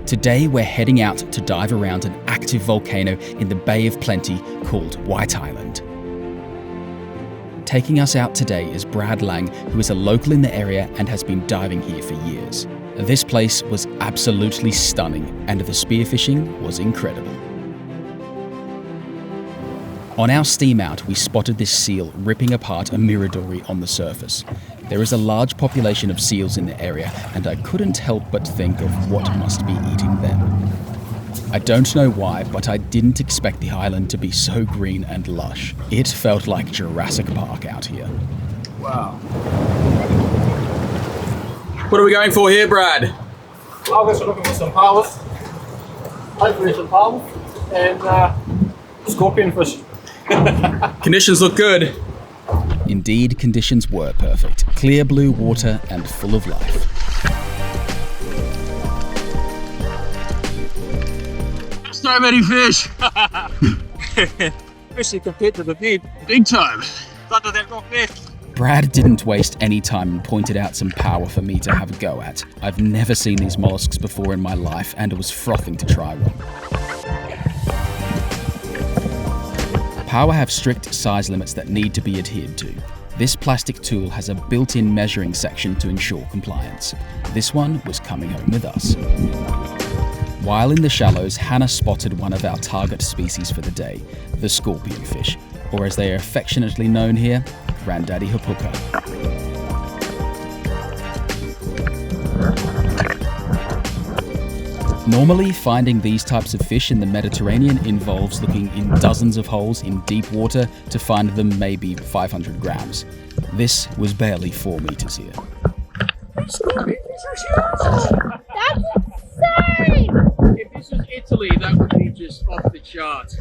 Today we're heading out to dive around an active volcano in the Bay of Plenty called White Island. Taking us out today is Brad Lang, who is a local in the area and has been diving here for years. This place was absolutely stunning and the spearfishing was incredible. On our steam out, we spotted this seal ripping apart a miradori on the surface. There is a large population of seals in the area, and I couldn't help but think of what must be eating them. I don't know why, but I didn't expect the island to be so green and lush. It felt like Jurassic Park out here. Wow. What are we going for here, Brad? I'm just looking for some Pāuas. Hopefully some Pāuas and scorpionfish. Conditions look good. Indeed, conditions were perfect. Clear blue water and full of life. So many fish. Especially compared to the big. Big time. Under that rock there. Brad didn't waste any time and pointed out some Pāua for me to have a go at. I've never seen these mollusks before in my life and was frothing to try one. Pāua have strict size limits that need to be adhered to. This plastic tool has a built-in measuring section to ensure compliance. This one was coming home with us. While in the shallows, Hannah spotted one of our target species for the day, the scorpionfish, or as they are affectionately known here, Granddaddy Hapuka. Normally, finding these types of fish in the Mediterranean involves looking in dozens of holes in deep water to find them maybe 500 grams. This was barely 4 meters here. That's insane! If this was Italy, that would be just off the charts.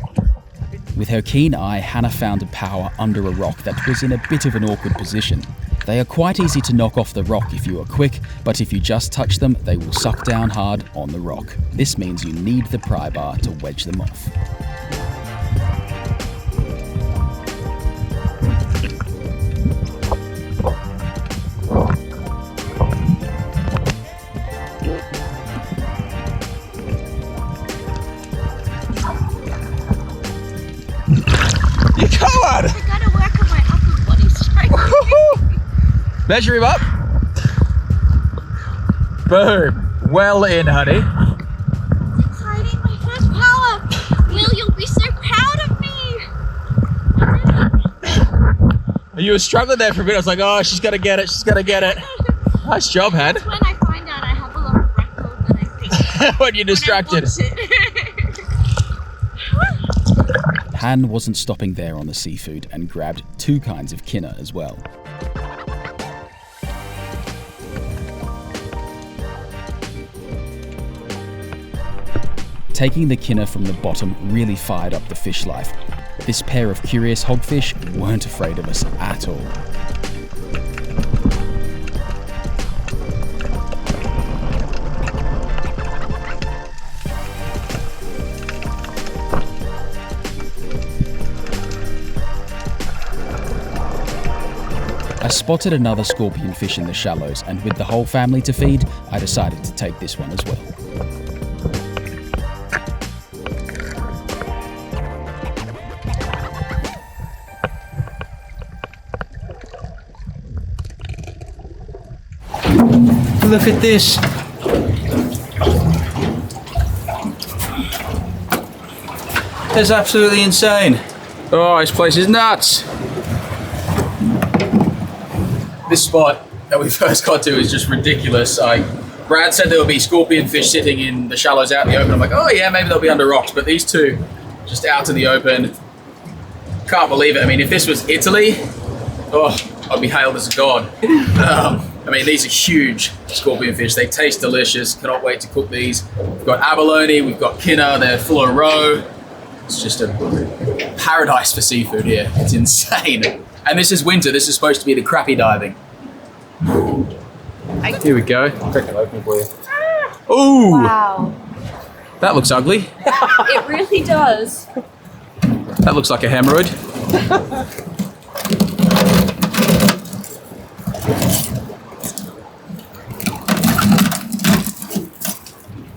With her keen eye, Hannah found a Pāua under a rock that was in a bit of an awkward position. They are quite easy to knock off the rock if you are quick, but if you just touch them, they will suck down hard on the rock. This means you need the pry bar to wedge them off. You coward! I gotta work on my upper body strength. Measure him up. Boom. Well in, honey. It's exciting, my first Pāua. Will, you'll be so proud of me. You were struggling there for a bit. I was like, oh, she's got to get it. She's got to get it. Nice job, Han. That's when I find out I have a lot of records that I think. When you're distracted. Han wasn't stopping there on the seafood and grabbed 2 kinds of Kina as well. Taking the Kina from the bottom really fired up the fish life. This pair of curious hogfish weren't afraid of us at all. I spotted another scorpionfish in the shallows, and with the whole family to feed, I decided to take this one as well. Look at this. That's absolutely insane. Oh, this place is nuts. This spot that we first got to is just ridiculous. Brad said there would be scorpionfish sitting in the shallows out in the open. I'm like, oh yeah, maybe they'll be under rocks, but these two just out in the open. Can't believe it. I mean, if this was Italy, oh, I'd be hailed as a god. I mean, these are huge scorpionfish. They taste delicious. Cannot wait to cook these. We've got abalone, we've got Kina, they're full of roe. It's just a paradise for seafood here. It's insane. And this is winter. This is supposed to be the crappie diving. Here we go. I'll crack it open for you. Ooh! Wow. That looks ugly. It really does. That looks like a hemorrhoid.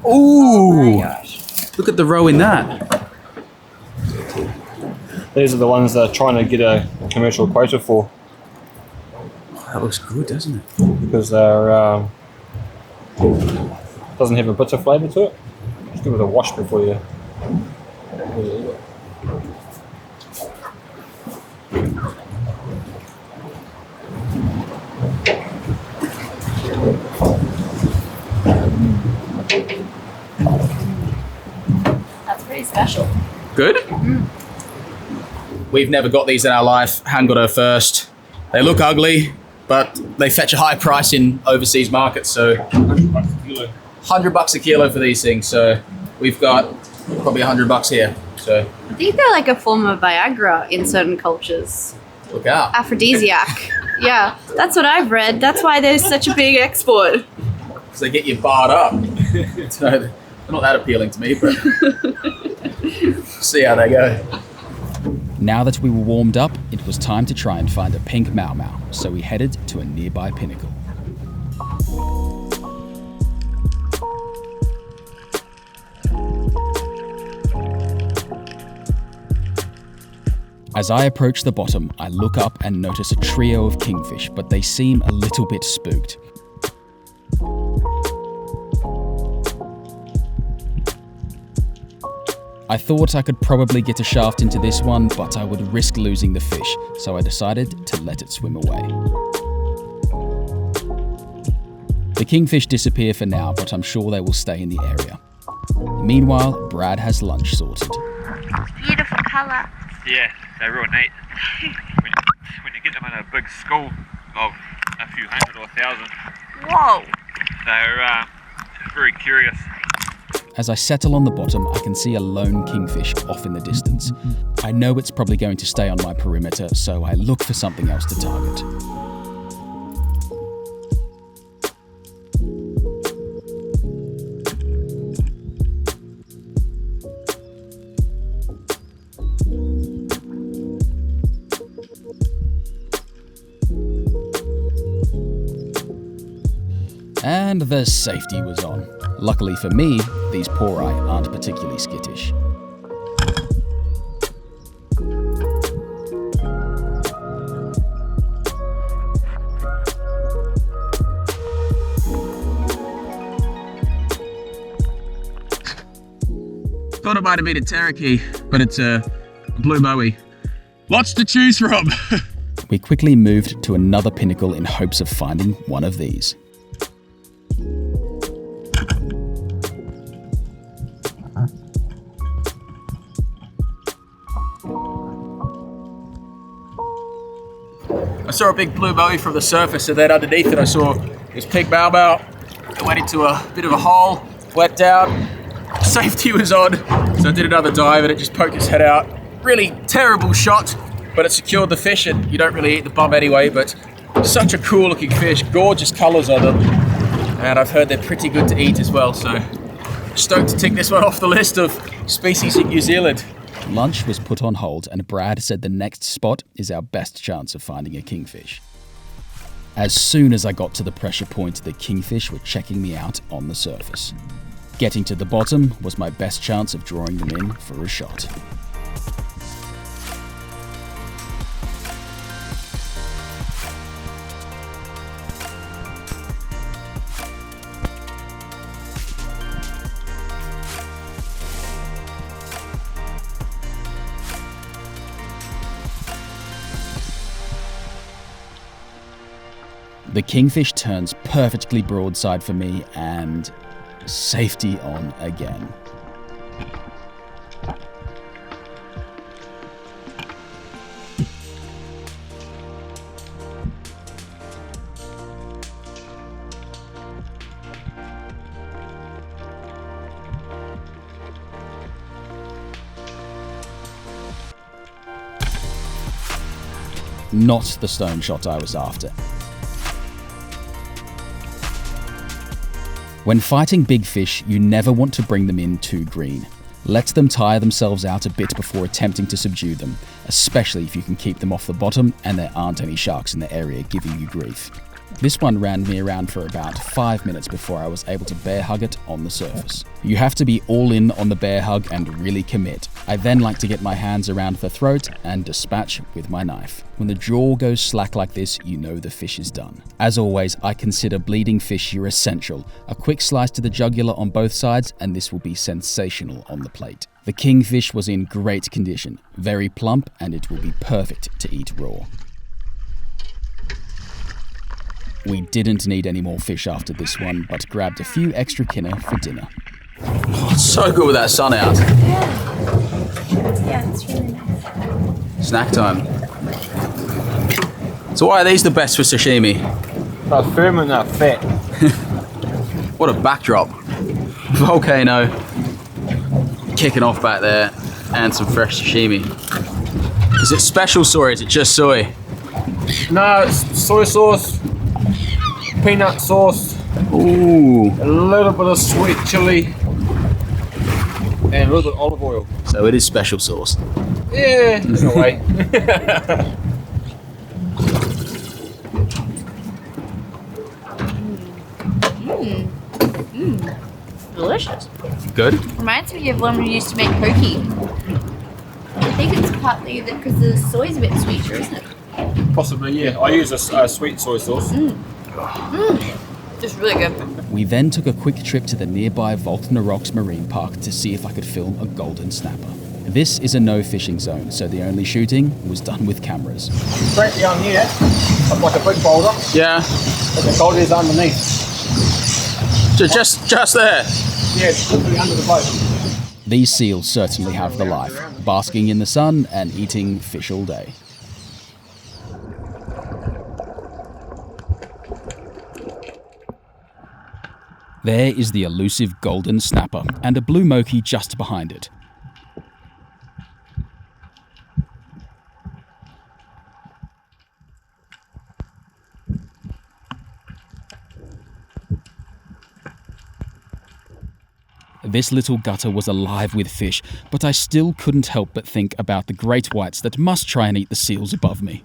Ooh! Look at the roe in that. These are the ones they're trying to get a commercial quota for. That looks good, doesn't it? Because they're doesn't have a bitter flavour to it. Just give it a wash before you. That's pretty special. Good? We've never got these in our life. Han got her first. They look ugly, but they fetch a high price in overseas markets. So $100 a kilo for these things. So we've got probably $100 here. So I think they're like a form of Viagra in certain cultures. look out. Aphrodisiac. Yeah, that's what I've read. That's why there's such a big export. Because they get you barred up. So they're not that appealing to me, but see how they go. Now that we were warmed up, it was time to try and find a pink mau mau, so we headed to a nearby pinnacle. As I approach the bottom, I look up and notice a trio of kingfish, but they seem a little bit spooked. I thought I could probably get a shaft into this one, but I would risk losing the fish, so I decided to let it swim away. The kingfish disappear for now, but I'm sure they will stay in the area. Meanwhile, Brad has lunch sorted. Beautiful colour. Yeah, they're real neat. When you get them in a big school of a few hundred or 1,000, Whoa. they're very curious. As I settle on the bottom, I can see a lone kingfish off in the distance. I know it's probably going to stay on my perimeter, so I look for something else to target. And the safety was on. Luckily for me, these pori aren't particularly skittish. Thought it might have been a terraki, but it's a blue moe. Lots to choose from. We quickly moved to another pinnacle in hopes of finding one of these. I saw a big blue moe from the surface, and then underneath it I saw this pink mau mau. It went into a bit of a hole, went down, safety was on, so I did another dive and it just poked its head out. Really terrible shot, but it secured the fish, and you don't really eat the bum anyway, but such a cool looking fish, gorgeous colours on them, and I've heard they're pretty good to eat as well, so stoked to tick this one off the list of species in New Zealand. Lunch was put on hold, and Brad said the next spot is our best chance of finding a kingfish. As soon as I got to the pressure point, the kingfish were checking me out on the surface. Getting to the bottom was my best chance of drawing them in for a shot. The kingfish turns perfectly broadside for me, and safety on again. Not the stone shot I was after. When fighting big fish, you never want to bring them in too green. Let them tire themselves out a bit before attempting to subdue them, especially if you can keep them off the bottom and there aren't any sharks in the area giving you grief. This one ran me around for about 5 minutes before I was able to bear hug it on the surface. You have to be all in on the bear hug and really commit. I then like to get my hands around the throat and dispatch with my knife. When the jaw goes slack like this, you know the fish is done. As always, I consider bleeding fish your essential. A quick slice to the jugular on both sides and this will be sensational on the plate. The kingfish was in great condition, very plump, and it will be perfect to eat raw. We didn't need any more fish after this one, but grabbed a few extra kina for dinner. Oh, it's so good with that sun out. Yeah, it's really nice. Snack time. So why are these the best for sashimi? They're firm and they're fat. What a backdrop. Volcano kicking off back there and some fresh sashimi. Is it special soy or is it just soy? No, it's soy sauce, peanut sauce, Ooh. a little bit of sweet chili, and a little bit of olive oil. So it is special sauce. Yeah, in a way. Delicious. Good? Reminds me of when we used to make poke. I think it's partly because the soy's a bit sweeter, isn't it? Possibly, yeah. I use a sweet soy sauce. It's really good. We then took a quick trip to the nearby Volkner Rocks Marine Park to see if I could film a golden snapper. This is a no fishing zone, so the only shooting was done with cameras. Straight down here, I've like a big boulder, Yeah. but the boulder is underneath. Just there. Yeah, it's literally under the boat. These seals certainly have the life, basking in the sun and eating fish all day. There is the elusive golden snapper and a blue moki just behind it. This little gutter was alive with fish, but I still couldn't help but think about the great whites that must try and eat the seals above me.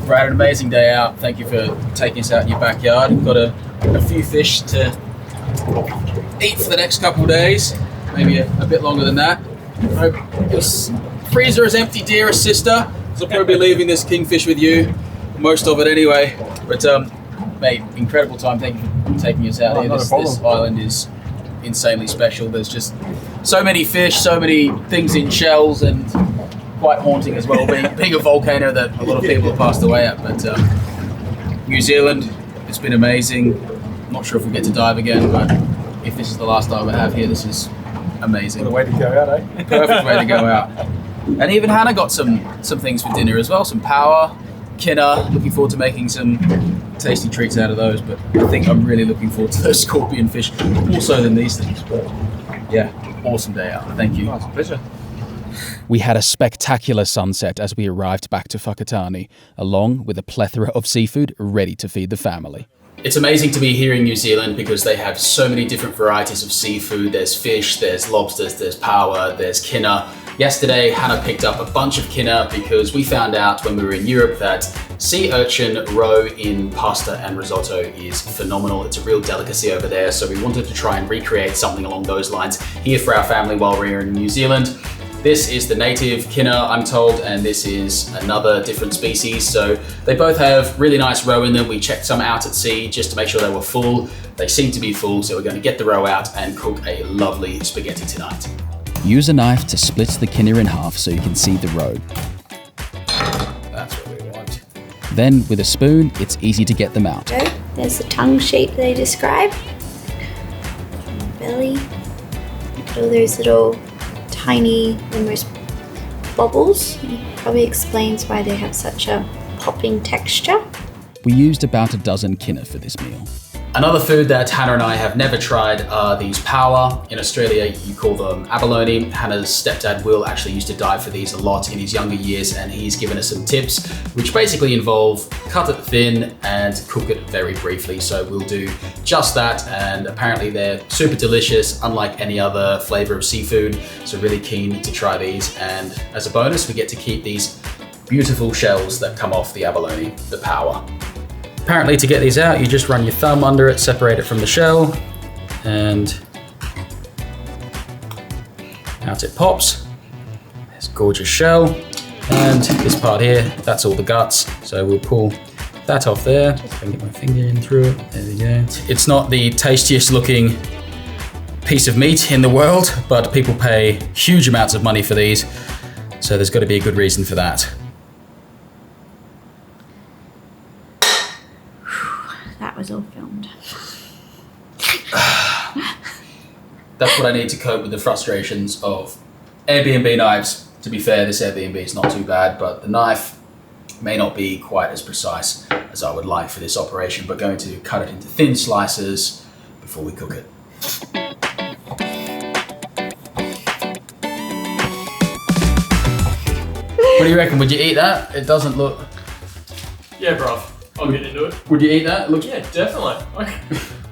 Brad, an amazing day out. Thank you for taking us out in your backyard. We've got a few fish to eat for the next couple of days, maybe a bit longer than that. This freezer is empty, dearest sister, so I'll probably be leaving this kingfish with you, most of it anyway. But mate, incredible time. Thank you for taking us out here. This island is insanely special. There's just so many fish, so many things in shells, and quite haunting as well, being a volcano that a lot of people have passed away at. But New Zealand, it's been amazing. I'm not sure if we'll get to dive again, but if this is the last dive I have here, this is amazing. What a way to go out, eh? Perfect way to go out. And even Hannah got some things for dinner as well, some Pāua, Kina. Looking forward to making some tasty treats out of those, but I think I'm really looking forward to those scorpionfish more so than these things. But yeah, awesome day out. Thank you. Oh, it's a pleasure. We had a spectacular sunset as we arrived back to Whakaari, along with a plethora of seafood ready to feed the family. It's amazing to be here in New Zealand because they have so many different varieties of seafood. There's fish, there's lobsters, there's Pāua, there's Kina. Yesterday, Hannah picked up a bunch of Kina because we found out when we were in Europe that sea urchin roe in pasta and risotto is phenomenal. It's a real delicacy over there, so we wanted to try and recreate something along those lines here for our family while we're in New Zealand. This is the native Kina, I'm told, and this is another different species. So they both have really nice roe in them. We checked some out at sea just to make sure they were full. They seem to be full, so we're going to get the roe out and cook a lovely spaghetti tonight. Use a knife to split the Kina in half so you can see the roe. That's what we want. Then, with a spoon, it's easy to get them out. There's the tongue shape they describe. Belly. All those little tiny, almost bubbles. It probably explains why they have such a popping texture. We used about a dozen Kina for this meal. Another food that Hannah and I have never tried are these Pāua. In Australia, you call them abalone. Hannah's stepdad Will actually used to dive for these a lot in his younger years, and he's given us some tips, which basically involve cut it thin and cook it very briefly. So we'll do just that, and apparently they're super delicious, unlike any other flavor of seafood. So really keen to try these, and as a bonus, we get to keep these beautiful shells that come off the abalone, the Pāua. Apparently to get these out, you just run your thumb under it, separate it from the shell, and out it pops. There's a gorgeous shell. And this part here, that's all the guts. So we'll pull that off there. Just can get my finger in through it. There we go. It's not the tastiest looking piece of meat in the world, but people pay huge amounts of money for these. So there's got to be a good reason for that. That was all filmed. That's what I need to cope with the frustrations of Airbnb knives. To be fair, this Airbnb is not too bad, but the knife may not be quite as precise as I would like for this operation, but going to cut it into thin slices before we cook it. What do you reckon? Would you eat that? It doesn't look... Yeah, bruv. I'll get into it. Would you eat that? It looks... Yeah, definitely.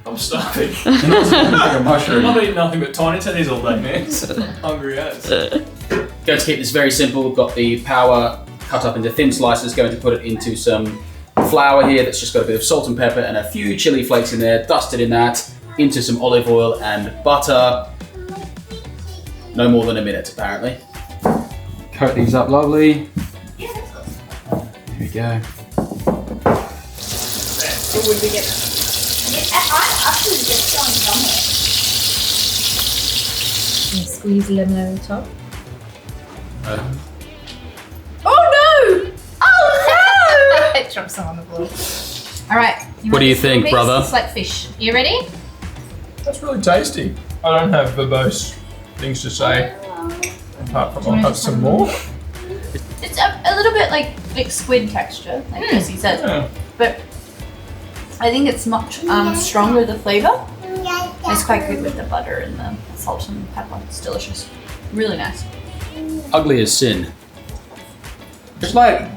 I'm starving. It looks like a mushroom. I've eaten nothing but tiny teddies all day, man. So I'm hungry as. Going to keep this very simple. We've got the Pāua cut up into thin slices. Going to put it into some flour here that's just got a bit of salt and pepper and a few chili flakes in there. Dusted in that. Into some olive oil and butter. No more than a minute, apparently. Coat these up lovely. Here we go. So would we get... I actually get some somewhere. Squeeze lemon over the top. Oh no! Oh no! It dropped some on the floor. All right. What do you think, brother? It's like fish. You ready? That's really tasty. I don't have verbose things to say. Apart from I'll have some more. It's a little bit like squid texture, like Jesse said. Yeah. But I think it's much stronger, the flavor. It's quite good with the butter and the salt and pepper. It's delicious. Really nice. Ugly as sin. It's like a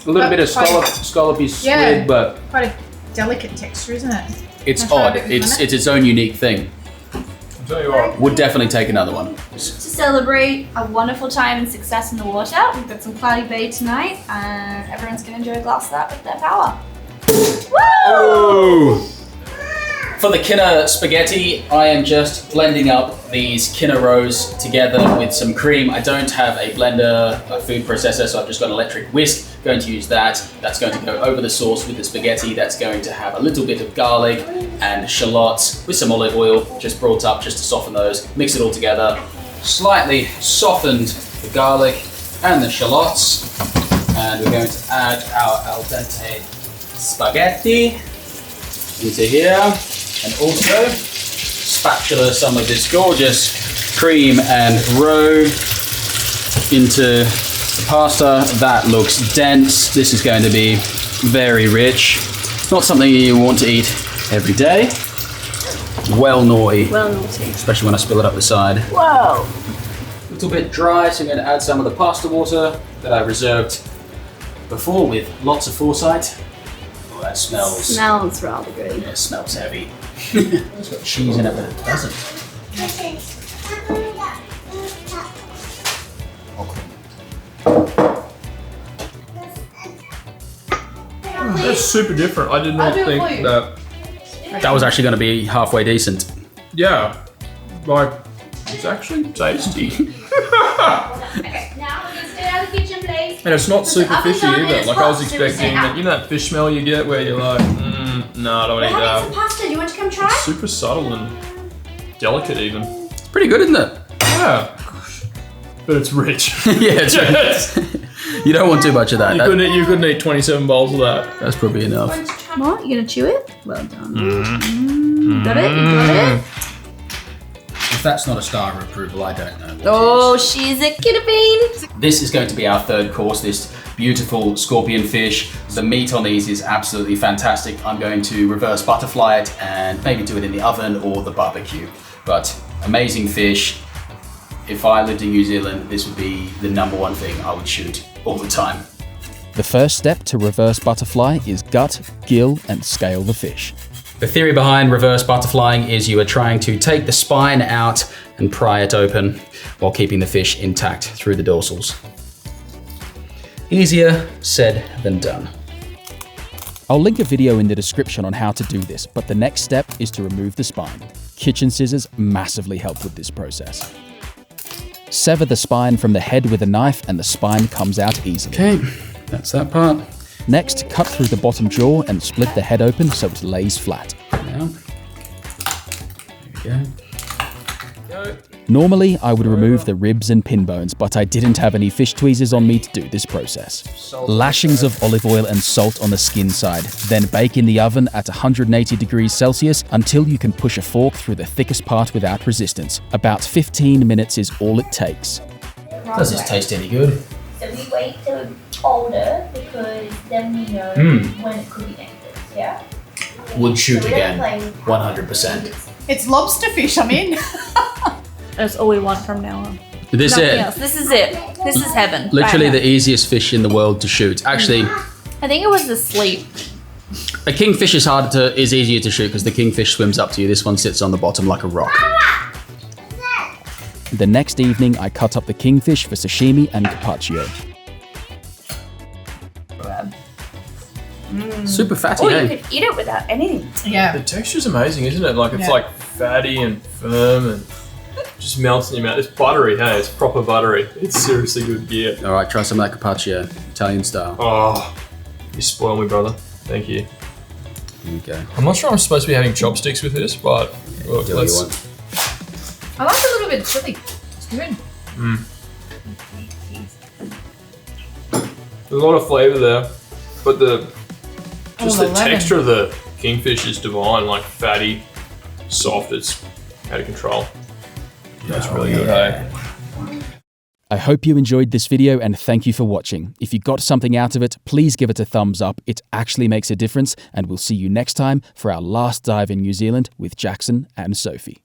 little bit of scallopy squid, Yeah. but Quite a delicate texture, isn't it? it's Can I try odd. a bit of It's lemon? its own unique thing. I'll tell you what. Would definitely take another one. To celebrate a wonderful time and success in the water, we've got some Cloudy Bay tonight, and everyone's going to enjoy a glass of that with their Pāua. Woo! Oh! For the Kina spaghetti, I am just blending up these Kina rows together with some cream. I don't have a blender, a food processor, so I've just got an electric whisk. Going to use that. That's going to go over the sauce with the spaghetti. That's going to have a little bit of garlic and shallots with some olive oil, just brought up just to soften those. Mix it all together. Slightly softened the garlic and the shallots. And we're going to add our al dente spaghetti into here. And also spatula some of this gorgeous cream and roe into the pasta. That looks dense. This is going to be very rich. Not something you want to eat every day. Well naughty. Well naughty. Especially when I spill it up the side. Whoa! A little bit dry, so I'm going to add some of the pasta water that I reserved before with lots of foresight. Oh, that smells. Smells rather good. Yeah, it smells heavy. It's got cheese in it, but it doesn't. That's super different. I did not think that. That was actually going to be halfway decent. Yeah, like it's actually tasty. Okay, now let's get out of the kitchen, please. And it's not super fishy either. Like I was Super expecting, sad. you know that fish smell you get where you're like, no, I don't We're eat having that. some pasta. Do you want to come try? Super subtle and delicate even. It's pretty good, isn't it? Yeah. But it's rich. Yeah, it's right. You don't want too much of that. You couldn't eat 27 bowls of that. That's probably enough. What? You gonna chew it? Well done. Got it? You got it? If that's not a star of approval, I don't know. Oh, she's a kidda bean. This is going to be our third course, this beautiful scorpion fish. The meat on these is absolutely fantastic. I'm going to reverse butterfly it and maybe do it in the oven or the barbecue. But amazing fish. If I lived in New Zealand, this would be the #1 thing I would shoot all the time. The first step to reverse butterfly is gut, gill, and scale the fish. The theory behind reverse butterflying is you are trying to take the spine out and pry it open while keeping the fish intact through the dorsals. Easier said than done. I'll link a video in the description on how to do this, but the next step is to remove the spine. Kitchen scissors massively help with this process. Sever the spine from the head with a knife and the spine comes out easily. Okay, that's that part. Next, cut through the bottom jaw and split the head open so it lays flat. Now, there we go. Normally, I would remove the ribs and pin bones, but I didn't have any fish tweezers on me to do this process. Lashings of olive oil and salt on the skin side, then bake in the oven at 180 degrees Celsius until you can push a fork through the thickest part without resistance. About 15 minutes is all it takes. Does this taste any good? So we wait till older because then we know when it could be dangerous, yeah? Would shoot So we don't again, play with 100%. It's lobster fish, I'm in. That's all we want from now on. This Nothing it. else. This is it. This is heaven. Literally Right the easiest fish in the world to shoot. Actually, now. I think it was the sleep. a kingfish is easier to shoot because the kingfish swims up to you. This one sits on the bottom like a rock. The next evening, I cut up the kingfish for sashimi and carpaccio. Super fatty, Or you eh? could eat it without anything. Yeah. The texture's amazing, isn't it? Like, it's Yeah. like fatty and firm and just melts in your mouth. It's buttery, hey? It's proper buttery. It's seriously good gear. All right, try some of that carpaccio, Italian style. Oh, you spoil me, brother. Thank you. Here we go. I'm not sure I'm supposed to be having chopsticks with this, but look, Do what you want. I like a little bit of chili. It's good. There's a lot of flavour there, but the the lemon. texture of the kingfish is divine, like fatty, soft. It's out of control. That's really good, hey? I hope you enjoyed this video and thank you for watching. If you got something out of it, please give it a thumbs up. It actually makes a difference, and we'll see you next time for our last dive in New Zealand with Jackson and Sophie.